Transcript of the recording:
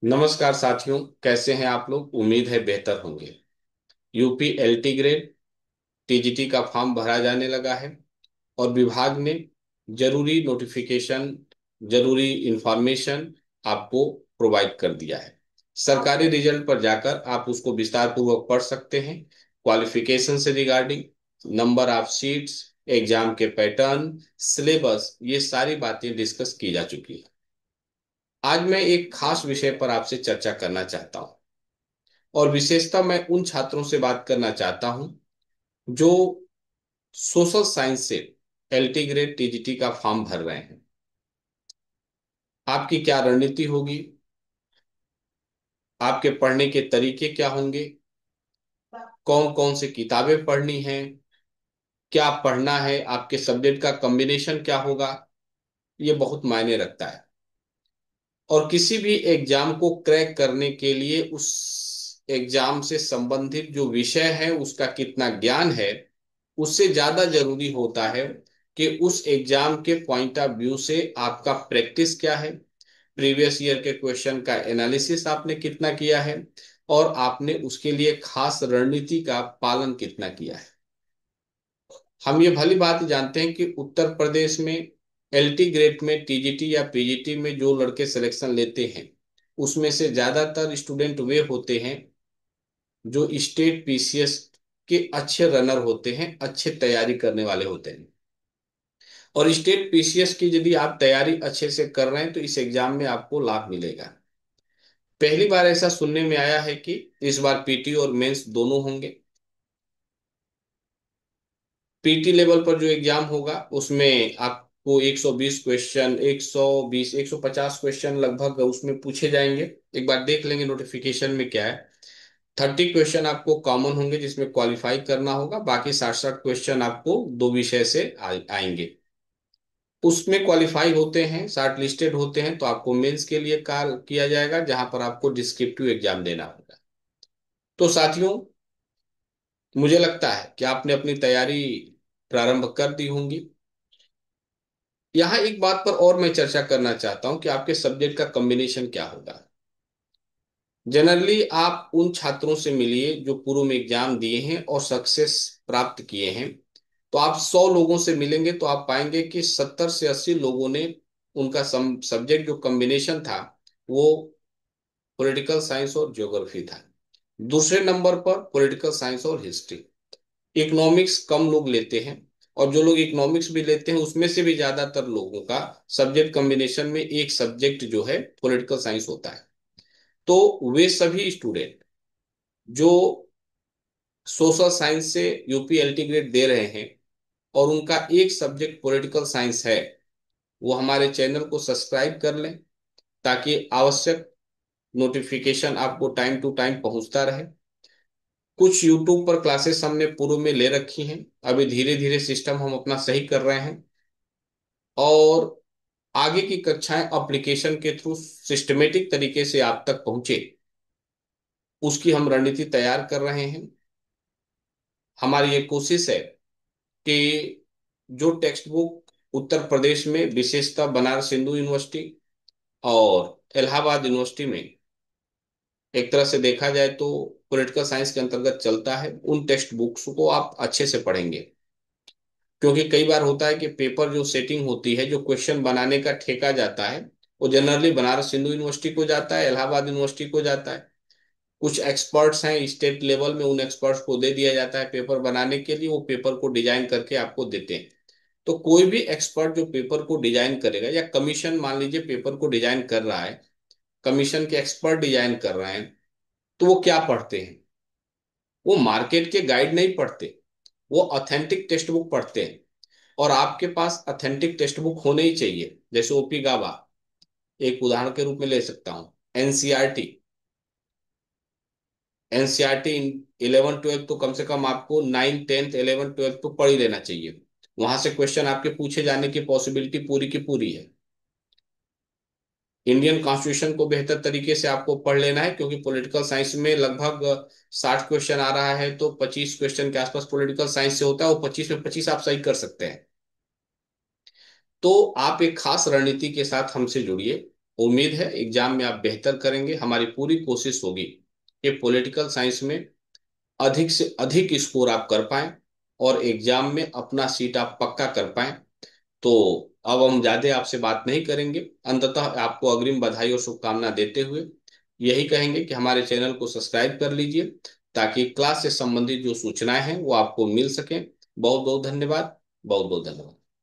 नमस्कार साथियों, कैसे हैं आप लोग। उम्मीद है बेहतर होंगे। यूपी एलटी ग्रेड टीजीटी का फॉर्म भरा जाने लगा है और विभाग ने जरूरी नोटिफिकेशन, जरूरी इंफॉर्मेशन आपको प्रोवाइड कर दिया है। सरकारी रिजल्ट पर जाकर आप उसको विस्तार पूर्वक पढ़ सकते हैं। क्वालिफिकेशन से regarding, number of seats, exam के पैटर्न, सिलेबस, ये सारी बातें डिस्कस की जा चुकी है। आज मैं एक खास विषय पर आपसे चर्चा करना चाहता हूं और विशेषतः मैं उन छात्रों से बात करना चाहता हूं जो सोशल साइंस से एलटी ग्रेड टीजीटी का फॉर्म भर रहे हैं। आपकी क्या रणनीति होगी, आपके पढ़ने के तरीके क्या होंगे, कौन कौन सी किताबें पढ़नी हैं, क्या पढ़ना है, आपके सब्जेक्ट का कॉम्बिनेशन क्या होगा, ये बहुत मायने रखता है। और किसी भी एग्जाम को क्रैक करने के लिए उस एग्जाम से संबंधित जो विषय है उसका कितना ज्ञान है, उससे ज्यादा जरूरी होता है कि उस एग्जाम के पॉइंट ऑफ व्यू से आपका प्रैक्टिस क्या है, प्रीवियस ईयर के क्वेश्चन का एनालिसिस आपने कितना किया है और आपने उसके लिए खास रणनीति का पालन कितना किया है। हम ये भली बात जानते हैं कि उत्तर प्रदेश में एलटी ग्रेड में टीजीटी या पीजीटी में जो लड़के सिलेक्शन लेते हैं उसमें से ज्यादातर स्टूडेंट वे होते हैं जो स्टेट पीसीएस के अच्छे रनर होते हैं, अच्छे तैयारी करने वाले होते हैं। और स्टेट पीसीएस की यदि आप तैयारी अच्छे से कर रहे हैं तो इस एग्जाम में आपको लाभ मिलेगा। पहली बार ऐसा सुनने में आया है कि इस बार पीटी और मेंस दोनों होंगे। पीटी लेवल पर जो एग्जाम होगा उसमें आपको 120 क्वेश्चन, 120 150 क्वेश्चन लगभग उसमें पूछे जाएंगे। एक बार देख लेंगे नोटिफिकेशन में क्या है। 30 क्वेश्चन आपको कॉमन होंगे जिसमें क्वालिफाई करना होगा, बाकी 60-60 क्वेश्चन आपको दो विषय से आएंगे। उसमें क्वालिफाई होते हैं, शॉर्ट लिस्टेड होते हैं तो आपको मेंस के लिए कॉल किया जाएगा जहां पर आपको डिस्क्रिप्टिव एग्जाम देना होगा। तो साथियों, मुझे लगता है कि आपने अपनी तैयारी प्रारंभ कर दी होंगी। यहाँ एक बात पर और मैं चर्चा करना चाहता हूं कि आपके सब्जेक्ट का कॉम्बिनेशन क्या होगा। जनरली आप उन छात्रों से मिलिए जो पूर्व में एग्जाम दिए हैं और सक्सेस प्राप्त किए हैं। तो आप 100 लोगों से मिलेंगे तो आप पाएंगे कि 70 से 80 लोगों ने उनका सब्जेक्ट जो कॉम्बिनेशन था वो पॉलिटिकल साइंस और ज्योग्राफी था। दूसरे नंबर पर पॉलिटिकल साइंस और हिस्ट्री। इकोनॉमिक्स कम लोग लेते हैं और जो लोग इकोनॉमिक्स भी लेते हैं उसमें से भी ज्यादातर लोगों का सब्जेक्ट कॉम्बिनेशन में एक सब्जेक्ट जो है पॉलिटिकल साइंस होता है। तो वे सभी स्टूडेंट जो सोशल साइंस से यूपी एलटी ग्रेड दे रहे हैं और उनका एक सब्जेक्ट पॉलिटिकल साइंस है, वो हमारे चैनल को सब्सक्राइब कर लें ताकि आवश्यक नोटिफिकेशन आपको टाइम टू टाइम पहुंचता रहे। कुछ यूट्यूब पर क्लासेस हमने पूर्व में ले रखी हैं, अभी धीरे धीरे सिस्टम हम अपना सही कर रहे हैं और आगे की कक्षाएं एप्लीकेशन के थ्रू सिस्टमेटिक तरीके से आप तक पहुंचे, उसकी हम रणनीति तैयार कर रहे हैं। हमारी ये कोशिश है कि जो टेक्स्ट बुक उत्तर प्रदेश में विशेषतः बनारस हिंदू यूनिवर्सिटी और इलाहाबाद यूनिवर्सिटी में एक तरह से देखा जाए तो पॉलिटिकल साइंस के अंतर्गत चलता है, उन टेक्स्ट बुक्स को आप अच्छे से पढ़ेंगे। क्योंकि कई बार होता है कि पेपर जो सेटिंग होती है, जो क्वेश्चन बनाने का ठेका जाता है, वो जनरली बनारस हिंदू यूनिवर्सिटी को जाता है, इलाहाबाद यूनिवर्सिटी को जाता है। कुछ एक्सपर्ट्स हैं स्टेट लेवल में, उन एक्सपर्ट्स को दे दिया जाता है पेपर बनाने के लिए, वो पेपर को डिजाइन करके आपको देते हैं। तो कोई भी एक्सपर्ट जो पेपर को डिजाइन करेगा या कमीशन मान लीजिए पेपर को डिजाइन कर रहा है, कमीशन के एक्सपर्ट डिजाइन कर रहे हैं, तो वो क्या पढ़ते हैं? वो मार्केट के गाइड नहीं पढ़ते, वो ऑथेंटिक टेक्स्ट बुक पढ़ते हैं। और आपके पास ऑथेंटिक टेक्स्ट बुक होने ही चाहिए। जैसे ओपी गाबा एक उदाहरण के रूप में ले सकता हूं, एनसीईआरटी। एनसीईआरटी 11 12 तो कम से कम आपको 9 10 11 12 तो पढ़ ही लेना चाहिए। वहां से क्वेश्चन आपके पूछे जाने की पॉसिबिलिटी पूरी की पूरी है। इंडियन कॉन्स्टिट्यूशन को बेहतर तरीके से आपको पढ़ लेना है क्योंकि पॉलिटिकल साइंस में लगभग 60 क्वेश्चन आ रहा है, तो 25 क्वेश्चन के आसपास पॉलिटिकल साइंस से होता है, वो 25 में 25 आप सही कर सकते हैं। तो आप एक खास रणनीति के साथ हमसे जुड़िए उम्मीद है एग्जाम में आप बेहतर करेंगे। हमारी पूरी कोशिश होगी कि पॉलिटिकल साइंस में अधिक से अधिक स्कोर आप कर पाएं और एग्जाम में अपना सीट आप पक्का कर पाएं। तो अब हम ज्यादा आपसे बात नहीं करेंगे, अंततः आपको अग्रिम बधाई और शुभकामना देते हुए यही कहेंगे कि हमारे चैनल को सब्सक्राइब कर लीजिए ताकि क्लास से संबंधित जो सूचनाएं हैं वो आपको मिल सकें। बहुत बहुत धन्यवाद। बहुत बहुत धन्यवाद।